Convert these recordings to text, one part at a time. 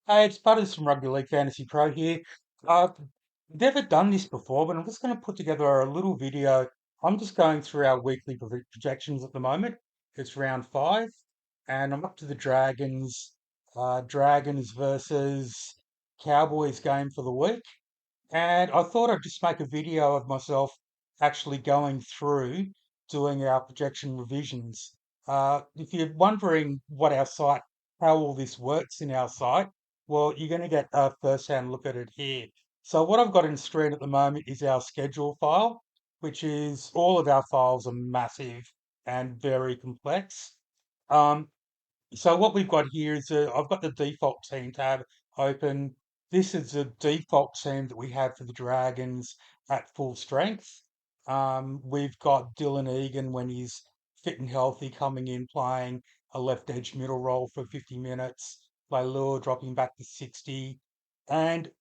Hey, it's Butters from Rugby League Fantasy Pro here. I've never done this before, but I'm just going to put together a little video. I'm just going through our weekly projections at the moment. It's round five, and I'm up to the Dragons. Dragons versus Cowboys game for the week. And I thought I'd just make a video of myself actually going through doing our projection revisions. If you're wondering what our site, how all this works in our site, well, you're going to get a first-hand look at it here. So what I've got in screen at the moment is our schedule file, which is all of our files are massive and very complex. Um, so what we've got here is I've got the default team tab open. This is the default team that we have for the Dragons at full strength. We've got Dylan Egan when he's fit and healthy coming in playing a left edge middle role for 50 minutes. Leilua dropping back to 60. And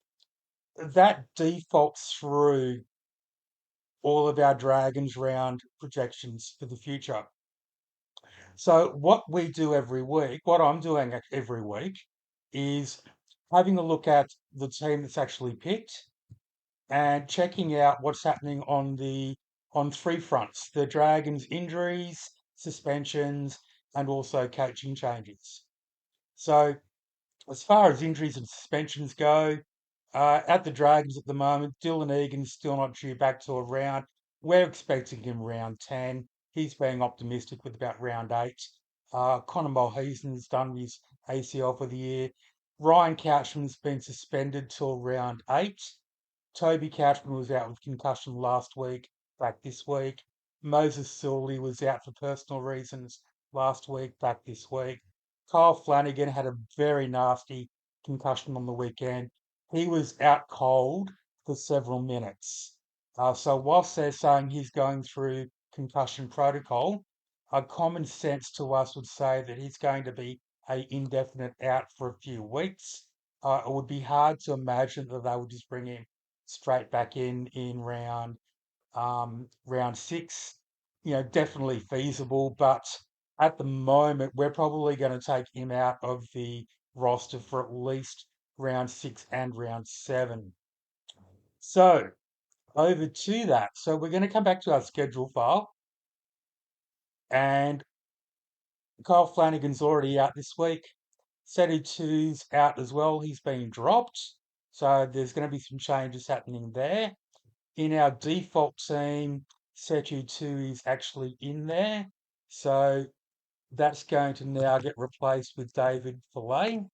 that defaults through all of our Dragons round projections for the future. So what we do every week, what I'm doing every week, is having a look at the team that's actually picked and checking out what's happening on three fronts: the Dragons' injuries, suspensions, and also coaching changes. So as far as injuries and suspensions go, at the Dragons at the moment, Dylan Egan's still not due back to a round. We're expecting him round 10. He's being optimistic with about round 8. Connor Mulheason's done his ACL for the year. Ryan Couchman's been suspended till round 8. Toby Couchman was out with concussion last week, back this week. Moses Suli was out for personal reasons last week, back this week. Kyle Flanagan had a very nasty concussion on the weekend. He was out cold for several minutes. So whilst they're saying he's going through concussion protocol, a common sense to us would say that he's going to be a indefinite out for a few weeks. It would be hard to imagine that they would just bring him straight back in round six. Definitely feasible, but at the moment we're probably going to take him out of the roster for at least round six and round seven. So over to that. So we're going to come back to our schedule file, and Kyle Flanagan's already out this week. Seti Two's out as well. He's been dropped. So there's going to be some changes happening there. In our default team, Setu 2 is actually in there. So that's going to now get replaced with David Fillet.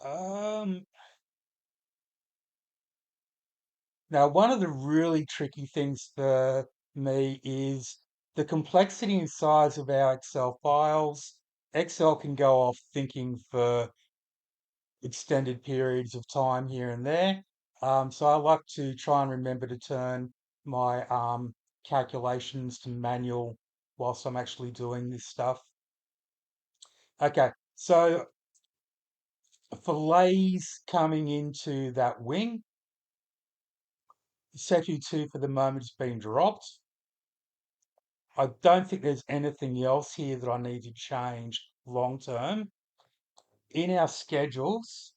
Um, Now, one of the really tricky things for me is the complexity and size of our Excel files. Excel can go off thinking for extended periods of time here and there. So I like to try and remember to turn my calculations to manual whilst I'm actually doing this stuff. Okay, so fillets coming into that wing. Setu 2 for the moment has been dropped. I don't think there's anything else here that I need to change long term. In our schedules,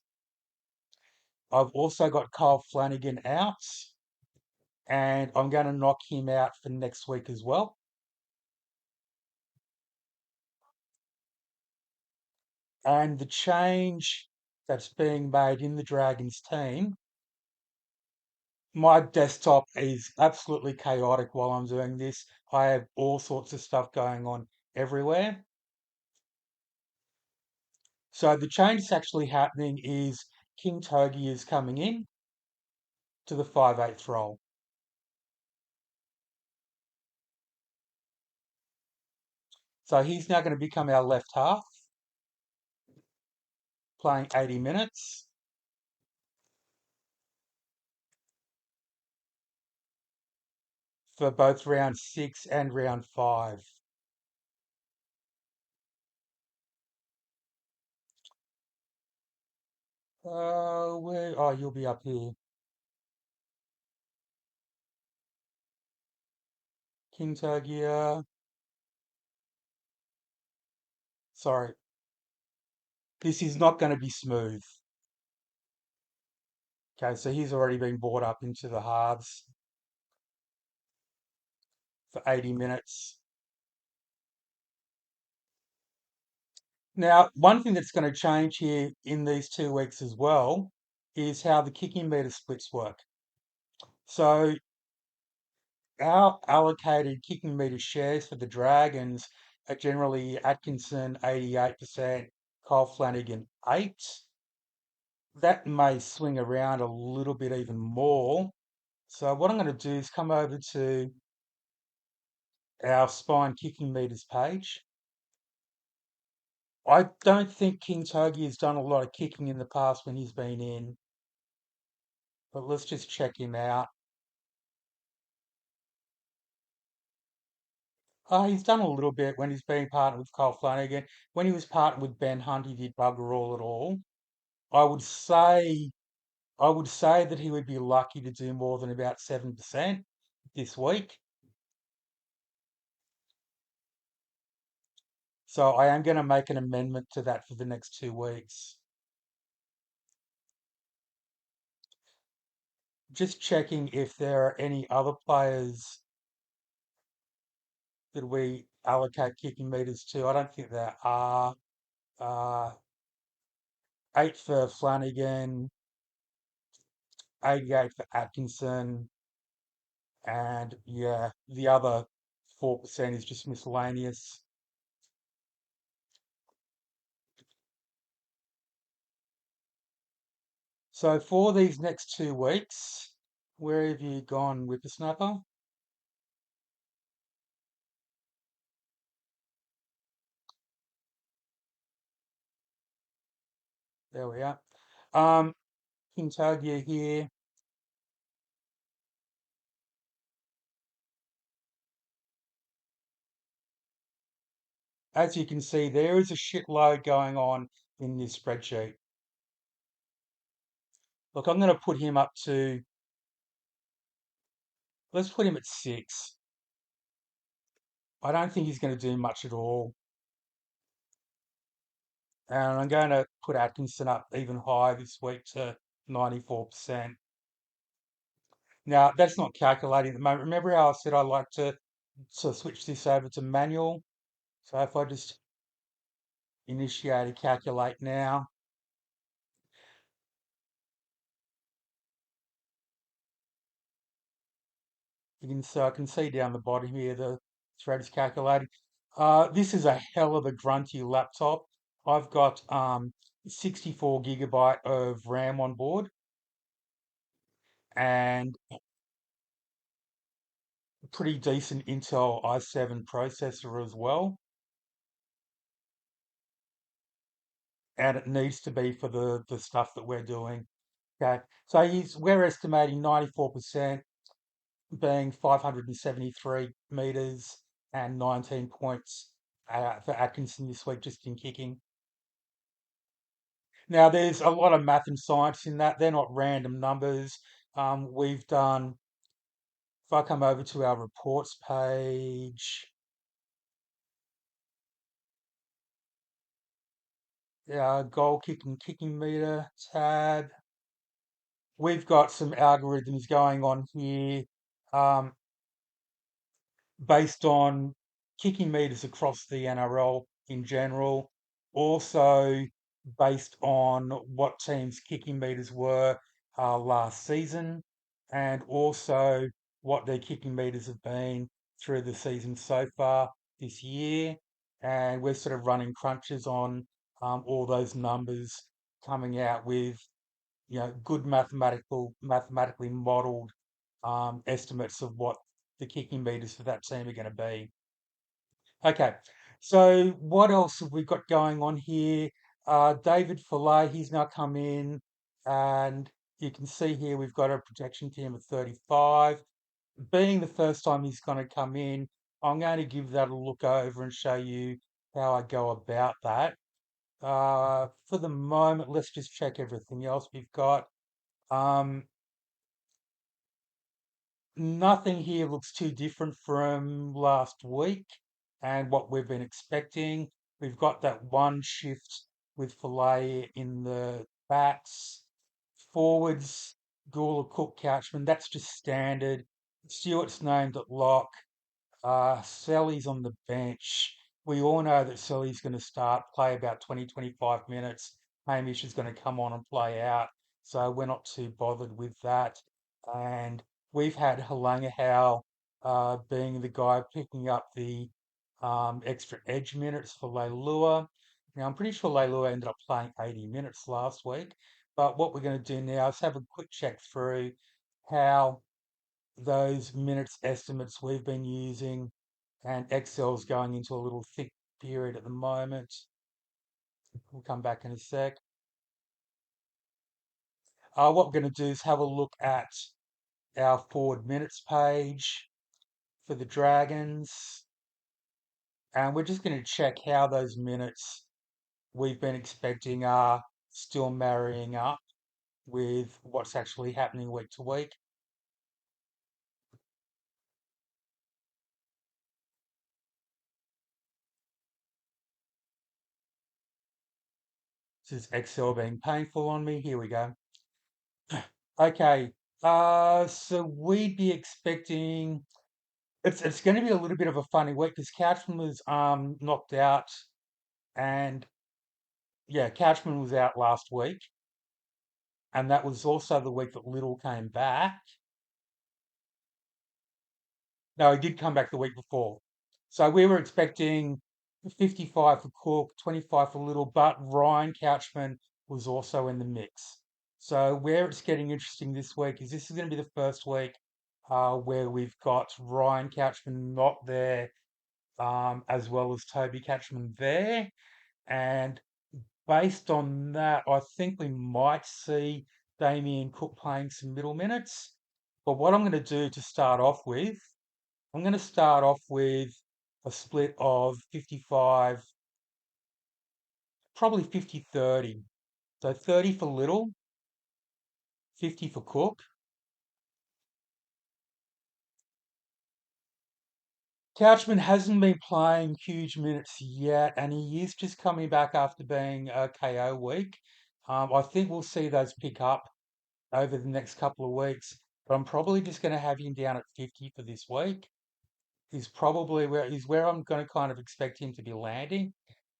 I've also got Kyle Flanagan out, and I'm going to knock him out for next week as well. And the change that's being made in the Dragons team, my desktop is absolutely chaotic while I'm doing this. I have all sorts of stuff going on everywhere. So the change that's actually happening is King Togi is coming in to the 5/8 role. So he's now going to become our left half, playing 80 minutes for both round six and round five. Where? Oh, you'll be up here. King Togia. Sorry, this is not going to be smooth. Okay, so he's already been brought up into the halves for 80 minutes. Now, one thing that's going to change here in these 2 weeks as well is how the kicking meter splits work. So our allocated kicking meter shares for the Dragons are generally Atkinson 88%, Kyle Flanagan 8. That may swing around a little bit even more. So what I'm going to do is come over to our spine kicking meters page. I don't think King Togi has done a lot of kicking in the past when he's been in, but let's just check him out. He's done a little bit when he's been partnered with Kyle Flanagan. When he was partnered with Ben Hunt, he did bugger all at all. I would say I would say that he would be lucky to do more than about 7% this week. So I am going to make an amendment to that for the next 2 weeks. Just checking if there are any other players that we allocate kicking meters to. I don't think there are. Uh, 8 for Flanagan, 88 for Atkinson, and yeah, the other 4% is just miscellaneous. So for these next 2 weeks, where have you gone, Whippersnapper? There we are. Um, Kintagia here. As you can see, there is a shitload going on in this spreadsheet. Look, I'm going to put him up to, let's put him at 6. I don't think he's going to do much at all. And I'm going to put Atkinson up even higher this week to 94%. Now, that's not calculating at the moment. Remember how I said I like to switch this over to manual? So if I just initiate a calculate now, so I can see down the bottom here the thread is calculating. This is a hell of a grunty laptop. I've got 64 gigabyte of RAM on board and a pretty decent Intel i7 processor as well. And it needs to be for the stuff that we're doing. Okay, so we're estimating 94% being 573 meters and 19 points for Atkinson this week just in kicking. Now, there's a lot of math and science in that. They're not random numbers. We've done, if I come over to our reports page, our goal kicking meter tab, we've got some algorithms going on here. Um, Based on kicking meters across the NRL in general, also based on what teams' kicking meters were last season, and also what their kicking meters have been through the season so far this year. And we're sort of running crunches on all those numbers, coming out with good mathematically modeled estimates of what the kicking meters for that team are going to be. Okay, so what else have we got going on here? David Fillet, he's now come in, and you can see here we've got a projection team of 35. Being the first time he's going to come in, I'm going to give that a look over and show you how I go about that. For the moment, let's just check everything else we've got. Um, Nothing here looks too different from last week and what we've been expecting. We've got that one shift with Filet in the backs. Forwards, Gula, Cook, Couchman. That's just standard. Stewart's named at lock. Selly's on the bench. We all know that Selly's going to start, play about 20, 25 minutes. Hamish is going to come on and play out. So we're not too bothered with that. And we've had Halangahau being the guy picking up the extra edge minutes for Leilua. Now, I'm pretty sure Leilua ended up playing 80 minutes last week. But what we're going to do now is have a quick check through how those minutes estimates we've been using, and Excel's going into a little thick period at the moment. We'll come back in a sec. What we're going to do is have a look at our forward minutes page for the Dragons, and we're just going to check how those minutes we've been expecting are still marrying up with what's actually happening week to week. This is Excel being painful on me. Here we go. Okay. So we'd be expecting it's going to be a little bit of a funny week because Couchman was knocked out, and yeah, Couchman was out last week, and that was also the week that Little came back. No, he did come back the week before. So we were expecting 55 for Cook, 25 for Little, but Ryan Couchman was also in the mix. So where it's getting interesting this week is this is going to be the first week where we've got Ryan Couchman not there, as well as Toby Catchman there. And based on that, I think we might see Damien Cook playing some middle minutes. But what I'm going to do to start off with, I'm going to start off with a split of 55, probably 50-30. So 30 for Little, 50 for Cook. Couchman hasn't been playing huge minutes yet, and he is just coming back after being a KO week. I think we'll see those pick up over the next couple of weeks, but I'm probably just going to have him down at 50 for this week. He's where I'm going to kind of expect him to be landing.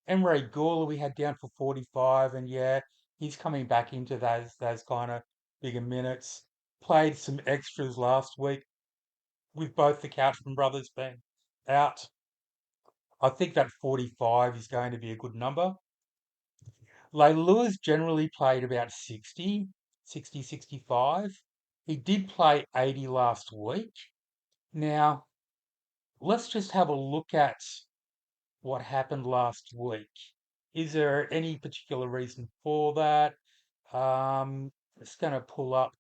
Emre Gula we had down for 45, and yeah, he's coming back into those kind of bigger minutes. Played some extras last week with both the Couchman brothers being out. I think that 45 is going to be a good number. Leilua's generally played about 60, 60, 65. He did play 80 last week. Now, let's just have a look at what happened last week. Is there any particular reason for that? It's going to pull up.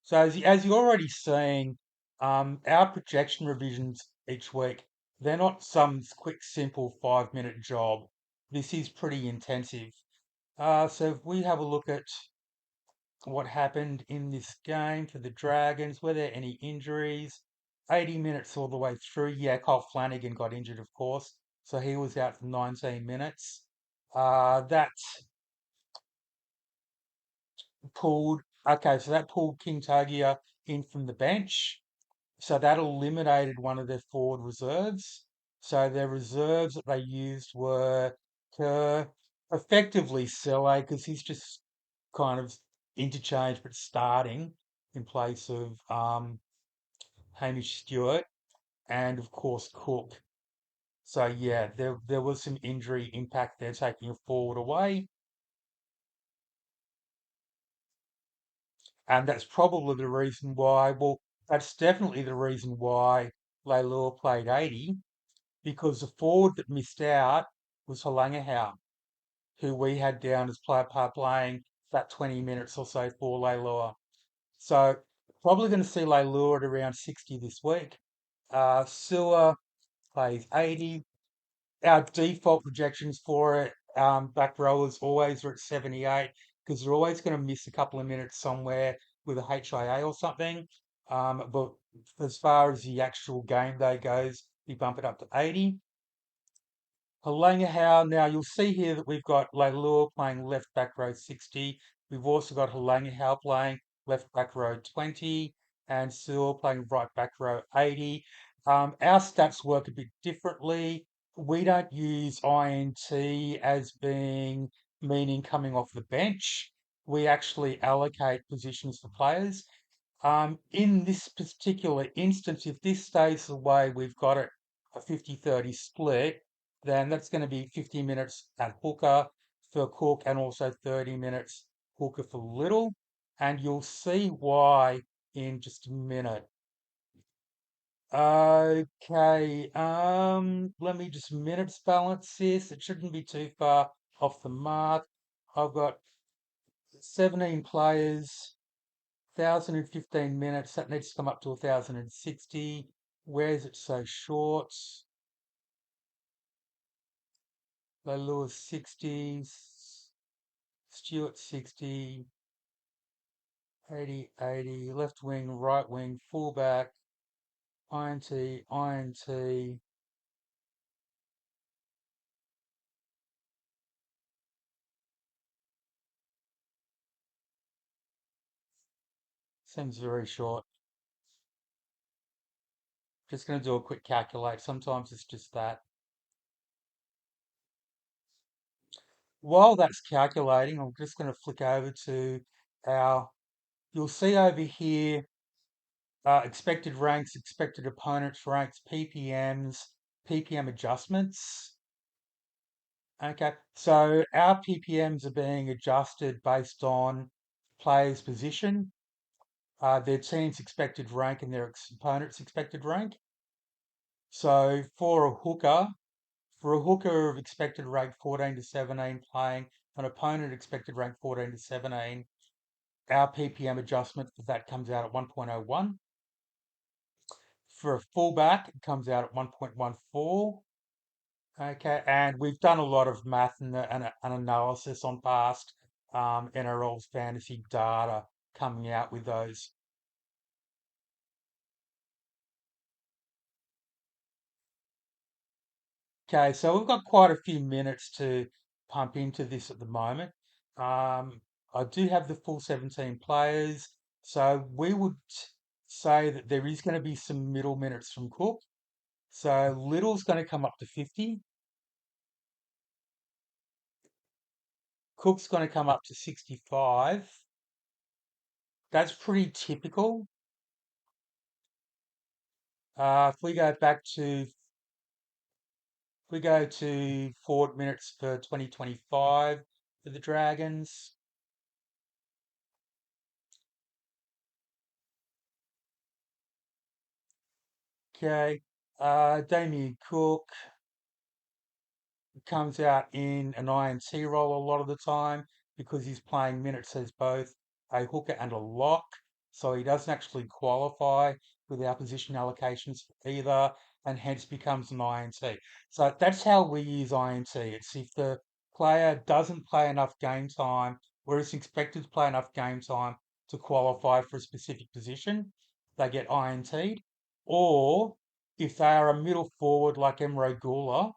So as you're already seeing, our projection revisions each week, they're not some quick, simple 5-minute job. This is pretty intensive. So if we have a look at what happened in this game for the Dragons, were there any injuries? 80 minutes all the way through. Yeah, Kyle Flanagan got injured, of course. So he was out for 19 minutes. That that pulled King Tagia in from the bench. So that eliminated one of their forward reserves. So their reserves that they used were Kerr, effectively Sele, because he's just kind of interchange but starting in place of Hamish Stewart, and of course Cook. So yeah, there was some injury impact there, taking a forward away, and that's probably the reason why. Well, that's definitely the reason why Leilua played 80, because the forward that missed out was Halangahau, who we had down as playing that 20 minutes or so for Leilua. So probably going to see Leilua at around 60 this week. Sewer plays 80. Our default projections for it, back rowers always are at 78 because they're always going to miss a couple of minutes somewhere with a HIA or something. But as far as the actual game day goes, we bump it up to 80. Halangahau, now you'll see here that we've got Leilua playing left back row 60. We've also got Halangahau playing left back row 20 and Sewell playing right back row 80. Our stats work a bit differently. We don't use INT as being meaning coming off the bench. We actually allocate positions for players. In this particular instance, if this stays the way we've got it, a 50-30 split, then that's going to be 50 minutes at hooker for Cook and also 30 minutes hooker for Little. And you'll see why in just a minute. Okay, let me just minutes balance this. It shouldn't be too far off the mark. I've got 17 players. 1,015 minutes. That needs to come up to 1,060. Where is it so short? Lewis 60s, Stewart 60, 80, 80, left wing, right wing, fullback, INT, INT. Seems very short. Just going to do a quick calculate. Sometimes it's just that. While that's calculating, I'm just going to flick over to our, you'll see over here expected ranks, expected opponents ranks, PPMs, PPM adjustments. Okay, so our PPMs are being adjusted based on players' position, their team's expected rank, and their opponent's expected rank. So for a hooker of expected rank 14 to 17 playing an opponent expected rank 14 to 17, our PPM adjustment for that comes out at 1.01. For a fullback, it comes out at 1.14. Okay, and we've done a lot of math and analysis on past NRL's fantasy data coming out with those. Okay, so we've got quite a few minutes to pump into this at the moment. I do have the full 17 players, so we would say that there is going to be some middle minutes from Cook. So Little's going to come up to 50. Cook's going to come up to 65. That's pretty typical. If we go back to we go to forward minutes for 2025 for the Dragons. Okay. Damien Cook comes out in an INT role a lot of the time because he's playing minutes as both a hooker and a lock. So he doesn't actually qualify with our position allocations for either, and hence becomes an INT. So that's how we use INT. It's if the player doesn't play enough game time or is expected to play enough game time to qualify for a specific position, they get INT'd. Or if they are a middle forward like Emre Gula,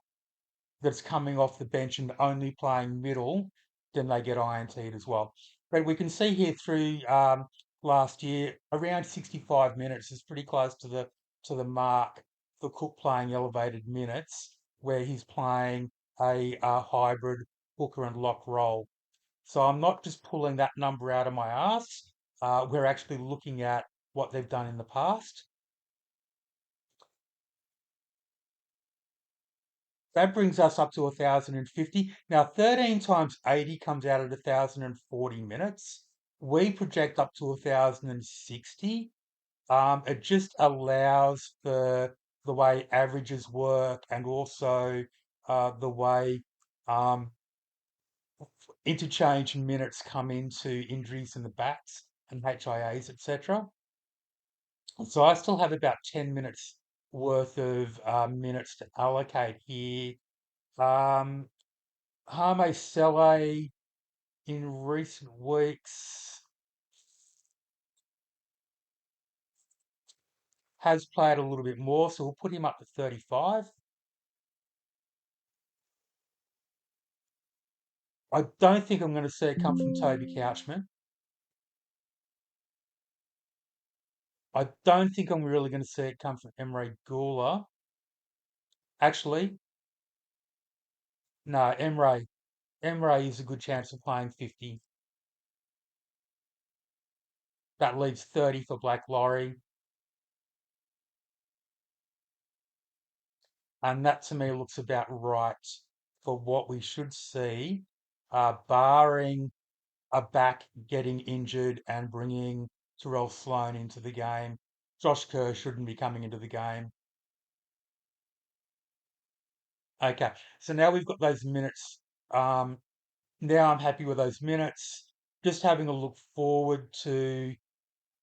that's coming off the bench and only playing middle, then they get INT'd as well. But we can see here through last year, around 65 minutes is pretty close to the mark for Cook playing elevated minutes, where he's playing a hybrid hooker and lock role. So I'm not just pulling that number out of my ass. We're actually looking at what they've done in the past. That brings us up to 1,050. Now, 13 times 80 comes out at 1,040 minutes. We project up to 1,060. It just allows for the way averages work and also the way um, interchange minutes come into injuries in the backs and HIAs, etc. So I still have about 10 minutes worth of minutes to allocate here. Um, Hame Sele in recent weeks. has played a little bit more, so we'll put him up to 35. I don't think I'm going to see it come from Toby Couchman. I don't think I'm really going to see it come from Emre Gula. Actually, no, Emre is a good chance of playing 50. That leaves 30 for Black Lorry, and that to me looks about right for what we should see, barring a back getting injured and bringing Terrell Sloan into the game. Josh Kerr shouldn't be coming into the game. Okay, so now we've got those minutes. Um, Now I'm happy with those minutes. Just having a look forward to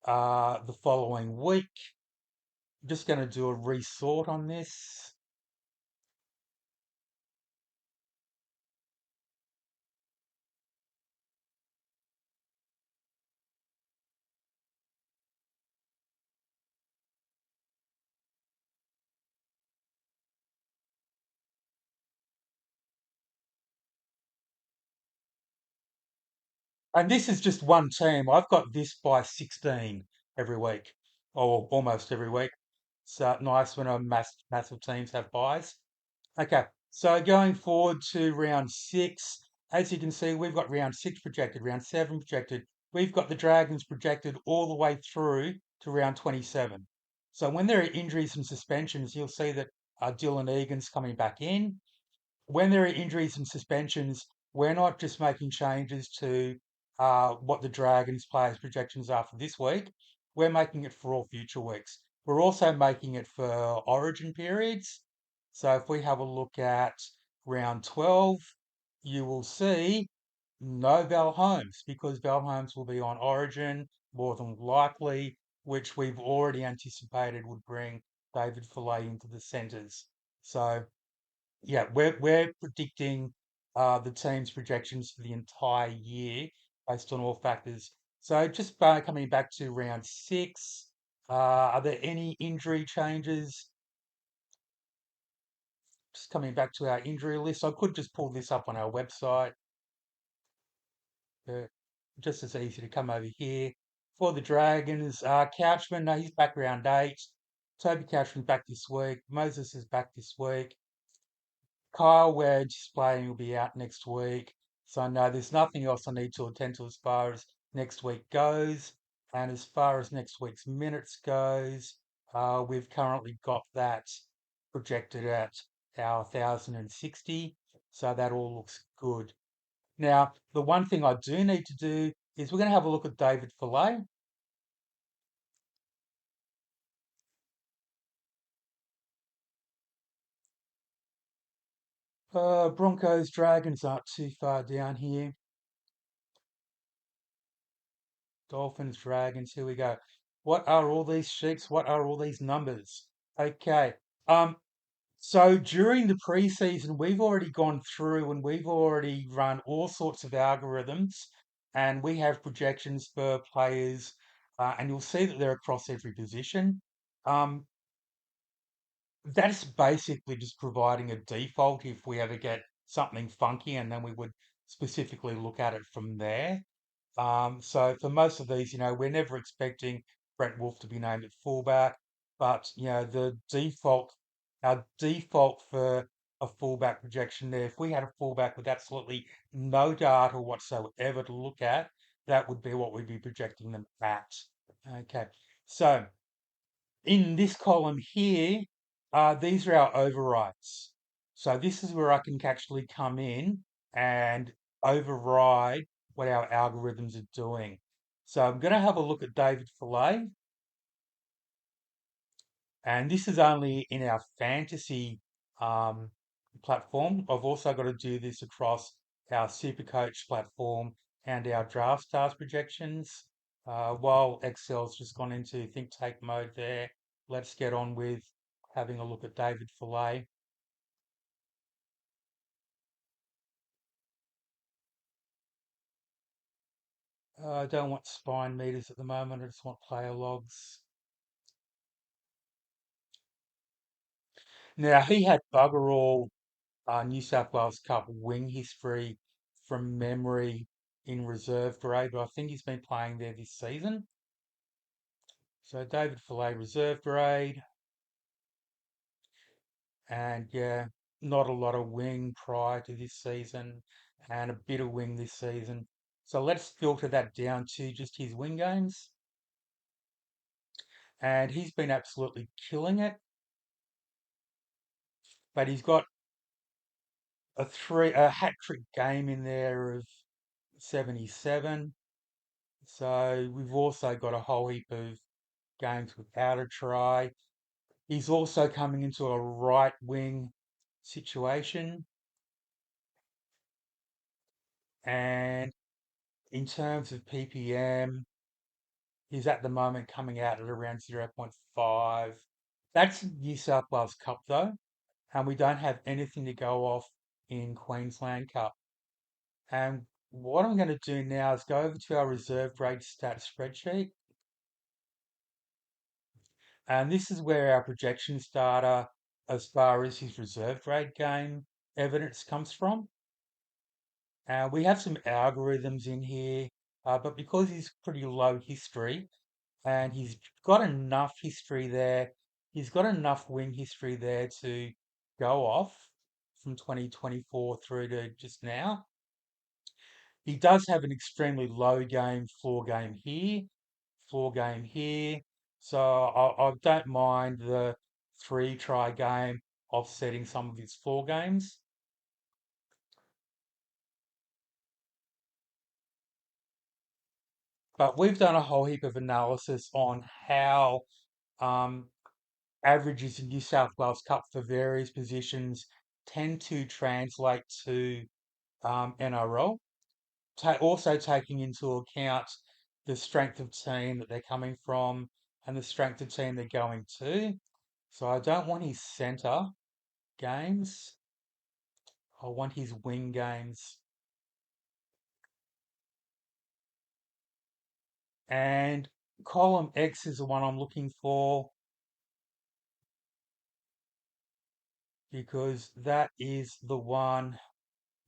the following week. Just going to do a resort on this. And this is just one team. I've got this by 16 every week, or almost every week. So nice when massive teams have buys. Okay, so going forward to round six, as you can see, we've got round six projected, round seven projected. We've got the Dragons projected all the way through to round 27. So when there are injuries and suspensions, you'll see that Dylan Egan's coming back in. When there are injuries and suspensions, we're not just making changes to what the Dragons players' projections are for this week. We're making it for all future weeks. We're also making it for origin periods. So if we have a look at round 12, you will see no Val Holmes because Val Holmes will be on origin more than likely, which we've already anticipated would bring David Fillet into the centres. So yeah, we're predicting the team's projections for the entire year based on all factors. So just coming back to round six, are there any injury changes? Just coming back to our injury list, I could just pull this up on our website. Uh, just as easy to come over here. For the Dragons, Couchman, no, he's back round eight. Toby Couchman's back this week. Moses is back this week. Kyle Wedge playing will be out next week. So no, there's nothing else I need to attend to as far as next week goes. And as far as next week's minutes goes, we've currently got that projected at our 1060. So that all looks good. Now, the one thing I do need to do is we're going to have a look at David Fillet. Broncos, Dragons aren't too far down here. Dolphins, Dragons, here we go. What are all these sheets? What are all these numbers? Okay. Um, so during the preseason, we've already gone through and we've already run all sorts of algorithms and we have projections for players, and you'll see that they're across every position. Um, that's basically just providing a default if we ever get something funky, and then we would specifically look at it from there. So for most of these, we're never expecting Brett Wolf to be named at fullback, but our default for a fullback projection there, if we had a fullback with absolutely no data whatsoever to look at, that would be what we'd be projecting them at. Okay, so in this column here, these are our overrides. So this is where I can actually come in and override what our algorithms are doing. So I'm going to have a look at David Fillet, and this is only in our fantasy um, platform. I've also got to do this across our Supercoach platform and our Draft Stars projections. While Excel's just gone into think take mode there, let's get on with having a look at David Fillet. I don't want spine meters at the moment. I just want player logs. Now, he had bugger all New South Wales Cup wing history from memory in reserve grade, but I think he's been playing there this season. So David Fillet reserve grade, and yeah, not a lot of wing prior to this season, and a bit of wing this season. So let's filter that down to just his wing games, and he's been absolutely killing it. But he's got a hat trick game in there of 77. So we've also got a whole heap of games without a try. He's also coming into a right wing situation. And in terms of PPM, he's at the moment coming out at around zero point 0.5. That's New South Wales Cup though, and we don't have anything to go off in Queensland Cup. And what I'm going to do now is go over to our reserve grade stats spreadsheet. And this is where our projections data, as far as his reserve grade game evidence comes from. We have some algorithms in here, but because he's pretty low history and he's got enough history there, he's got enough win history there to go off from 2024 through to just now. He does have an extremely low game floor game here. So I don't mind the three try game offsetting some of his floor games. But we've done a whole heap of analysis on how um, averages in New South Wales Cup for various positions tend to translate to NRL. Also taking into account the strength of team that they're coming from and the strength of team they're going to. So I don't want his centre games. I want his wing games. And column X is the one I'm looking for because that is the one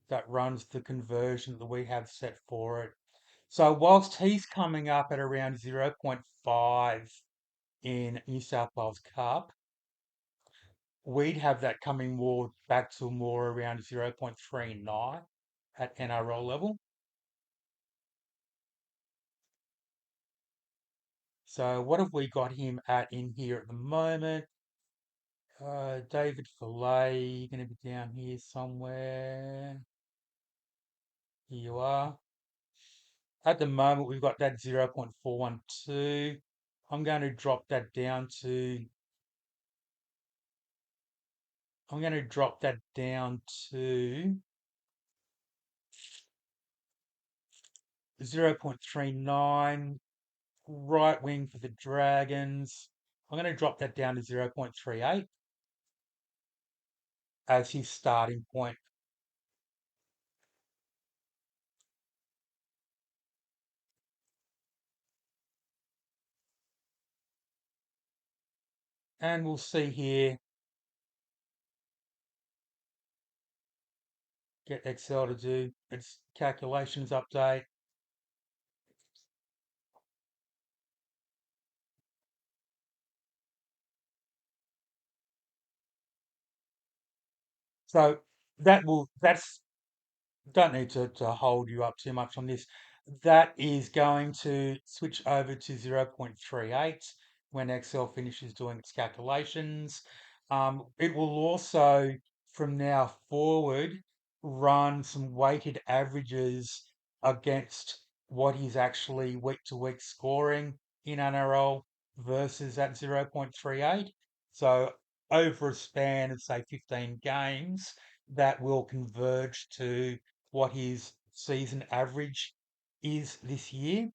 that runs the conversion that we have set for it. So whilst he's coming up at around zero point 0.5 in New South Wales Cup, we'd have that coming more back to more around 0.39 at NRL level. So what have we got him at in here at the moment? David Fillet, going to be down here somewhere. Here you are. At the moment, we've got that 0.412. I'm going to drop that down to, I'm going to drop that down to 0.39. Right wing for the Dragons. I'm going to drop that down to 0.38 as his starting point. And we'll see here, get Excel to do its calculations update. So that's don't need to hold you up too much on this. That is going to switch over to 0.38 when Excel finishes doing its calculations. It will also, from now forward, run some weighted averages against what he's actually week to week scoring in NRL versus that 0.38. So over a span of say 15 games, that will converge to what his season average is this year.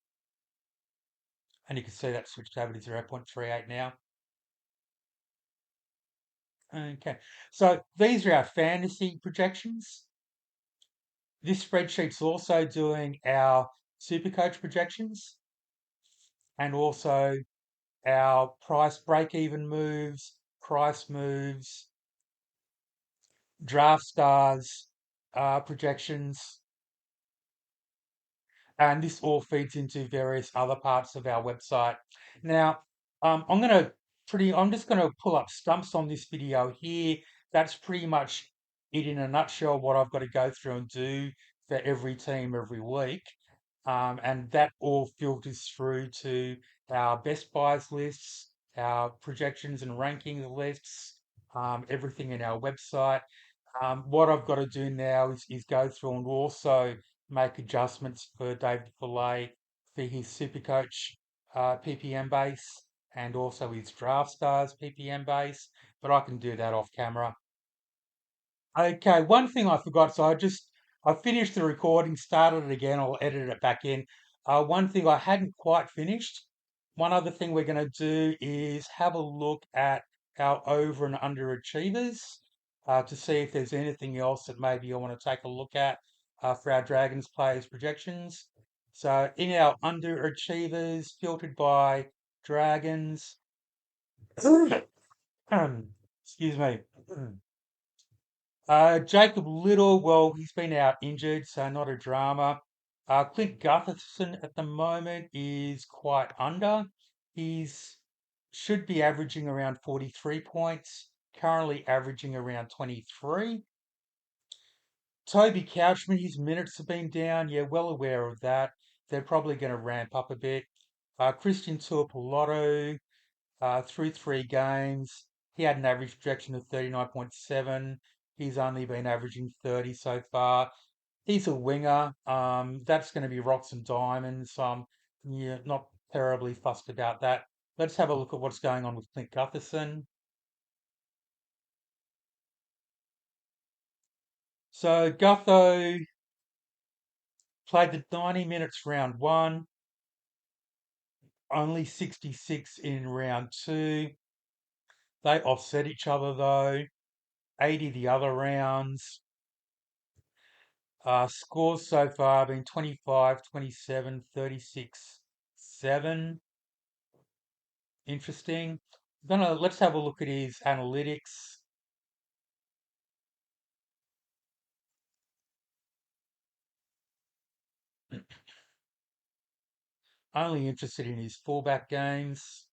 And you can see that switched over to 0.38 now. Okay, so these are our fantasy projections. This spreadsheet's also doing our Supercoach projections and also our price break even moves, price moves, draft stars projections, and this all feeds into various other parts of our website. Now, I'm just gonna pull up stumps on this video here. That's pretty much it in a nutshell, what I've got to go through and do for every team every week. And that all filters through to our best buys lists, our projections and rankings lists, everything in our website. What I've got to do now is go through and also make adjustments for David Fillet for his Supercoach PPM base and also his Draft Stars PPM base, but I can do that off camera. Okay, one thing I forgot, I finished the recording, started it again, I'll edit it back in. One thing I hadn't quite finished, one other thing we're going to do is have a look at our over and underachievers to see if there's anything else that maybe I want to take a look at for our Dragons players projections. So in our underachievers, filtered by Dragons, excuse me. Jacob Little, well, he's been out injured, so not a drama. Clint Gutherson at the moment is quite under. He's should be averaging around 43 points, currently averaging around 23. Toby Couchman, his minutes have been down. Yeah, well aware of that. They're probably going to ramp up a bit. Christian Tuapolotto, through 3 games, he had an average projection of 39.7. He's only been averaging 30 so far. He's a winger. That's going to be rocks and diamonds. Yeah, not terribly fussed about that. Let's have a look at what's going on with Clint Gutherson. So Gutho played the 90 minutes round one, only 66 in round two. They offset each other though. 80 the other rounds. Scores so far been 25, 27, 36, 7. Interesting. Let's have a look at his analytics. Only interested in his fullback games.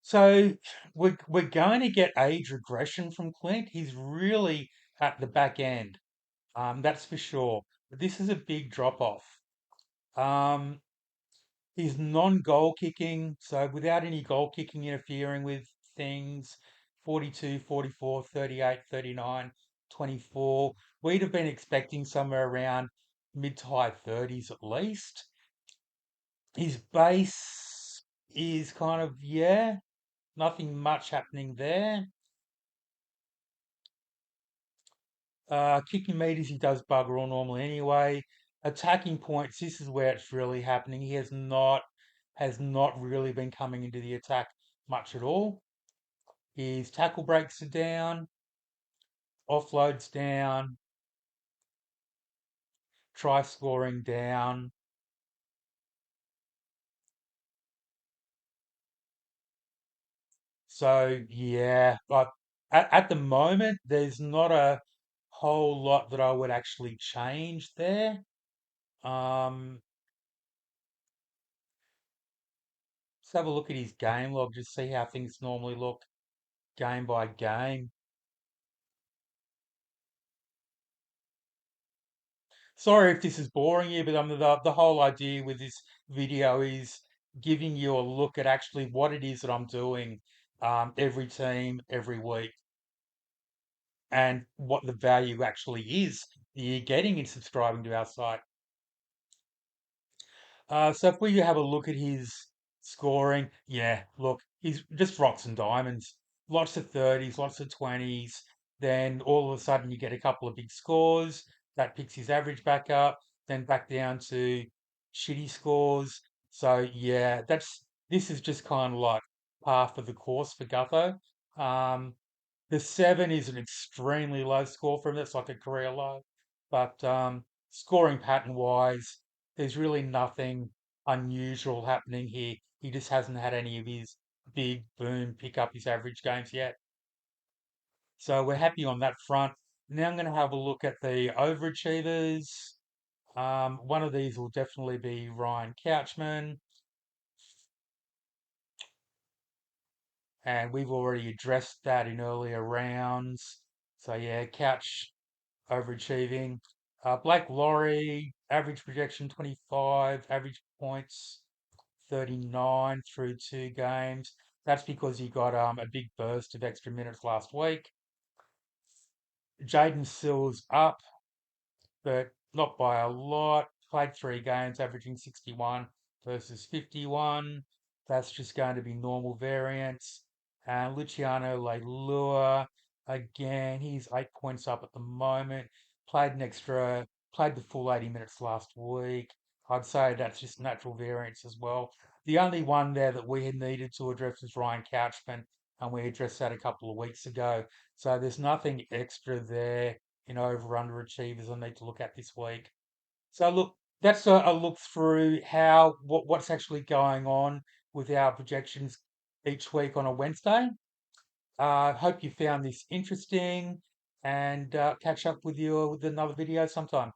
So we're going to get age regression from Clint. He's really at the back end. That's for sure. But this is a big drop off. Um, He's non-goal kicking, so without any goal kicking interfering with things, 42, 44, 38, 39, 24. We'd have been expecting somewhere around mid to high 30s at least. His base is kind of, yeah, nothing much happening there. Kicking meters, he does bugger all normally anyway. Attacking points, this is where it's really happening. He has not really been coming into the attack much at all. His tackle breaks are down, offloads down, try scoring down. So yeah, but at the moment, there's not a whole lot that I would actually change there. Um, let's have a look at his game log, just see how things normally look game by game. Sorry if this is boring you, but the whole idea with this video is giving you a look at actually what it is that I'm doing every team, every week, and what the value actually is that you're getting in subscribing to our site. So if we have a look at his scoring, yeah, look, he's just rocks and diamonds. Lots of 30s, lots of 20s. Then all of a sudden you get a couple of big scores. That picks his average back up, then back down to shitty scores. So yeah, this is just kind of like par for the course for Gutho. Um, the 7 is an extremely low score for him. That's like a career low. But scoring pattern wise, there's really nothing unusual happening here. He just hasn't had any of his big boom pick up his average games yet. So we're happy on that front. Now I'm going to have a look at the overachievers. One of these will definitely be Ryan Couchman, and we've already addressed that in earlier rounds. So yeah, Couch overachieving. Blake Laurie, average projection 25, average points 39 through 2 games. That's because he got a big burst of extra minutes last week. Jaden Sills up, but not by a lot. Played 3 games, averaging 61 versus 51. That's just going to be normal variance. And Luciano Leilua, again, he's 8 points up at the moment. Played the full 80 minutes last week. I'd say that's just natural variance as well. The only one there that we had needed to address was Ryan Couchman, and we addressed that a couple of weeks ago. So there's nothing extra there over underachievers I need to look at this week. So look, that's a look through what's actually going on with our projections each week on a Wednesday. Hope you found this interesting and catch up with you with another video sometime.